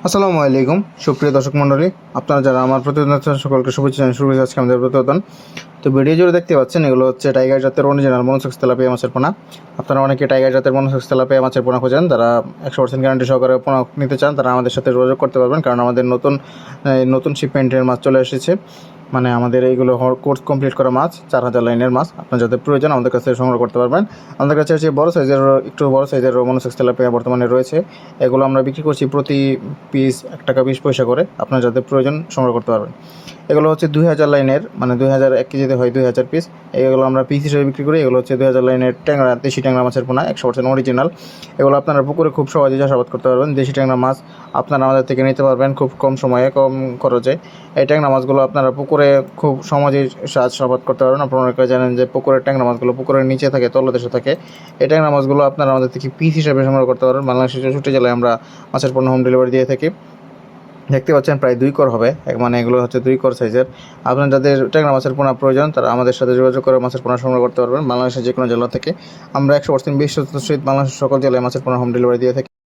আসসালামু আলাইকুম সুপ্রিয় দর্শক মণ্ডলী, আপনারা যারা আমার প্রতিবেদন সকলকে শুভেচ্ছা জানাই। শুরু হয়েছে আজকে আমাদের প্রতিবেদন। তো ভিডিও জুড়ে দেখতে পাচ্ছেন এগুলো হচ্ছে টাইগার জাতের অরিজিনাল মনোসেক্স তেলাপিয়া মাছের পোনা। আপনারা অনেকে টাইগার জাতের মনোসেক্স তেলাপিয়া মাছের পোনা খোঁজেন, তারা 100% গ্যারান্টি সহকারে পোনা নিতে চান, তারা আমাদের সাথে যোগাযোগ করতে পারবেন। কারণ আমাদের নতুন শিপমেন্টের মাছ চলে এসেছে। মানে আমাদের এইগুলো কোর্স কমপ্লিট করা মাছ, 4000 লাইনের মাছ। আপনার যাদের প্রয়োজন আমাদের কাছে সংগ্রহ করতে পারবেন। আমাদের কাছে হচ্ছে একটু বড় সাইজের মনোসেক্স তেলাপিয়া বর্তমানে রয়েছে। এগুলো আমরা বিক্রি করছি প্রতি পিস 1 টাকা 20 পয়সা করে। আপনার যাদের প্রয়োজন সংগ্রহ করতে পারবেন। এগুলো হচ্ছে 2000 লাইনের, মানে 2000 1 কেজিতে হয় 2000 পিস। এগুলো আমরা পিস হিসেবে বিক্রি করি। এগুলো হচ্ছে 2000 লাইনের ট্যাংরা, দেশি ট্যাংরা মাছের পোনা, 100% অরিজিনাল। এগুলো আপনারা পুকুরে খুব সহজে চাষাবাদ করতে পারবেন। দেশি ট্যাংরা মাছ আপনারা আমাদের থেকে নিতে পারবেন খুব কম সময়ে, কম খরচে। এই ট্যাংরা মাছগুলো আপনারা পুকুরে খুব সহজেই চাষাবাদ করতে পারবেন। আপনারা অনেকে জানেন যে পুকুরের ট্যাংরা মাছগুলো পুকুরের নিচে থাকে, তলদেশে থাকে। এই ট্যাংরা মাছগুলো আপনারা আমাদের থেকে পিস হিসেবে সংগ্রহ করতে পারবেন। বাংলাদেশের 64 জেলায় আমরা মাছের পণ্য হোম ডেলিভারি দিয়ে থাকি। দেখতে পাচ্ছেন প্রায় 2 কর হবে, মানে এগুলো হচ্ছে 2 কর সাইজের। আপনার যাদের ট্যাংরা মাছের পোনা প্রয়োজন তারা আমাদের সাথে যোগাযোগ করে মাছের পোনা সংগ্রহ করতে পারবেন। বাংলাদেশের যে কোনো জেলা থেকে আমরা 100% বিশ্বস্ত সহিত বাংলাদেশের সকল জেলায় মাছের পোনা হোম ডেলিভারি দিয়ে থাকি।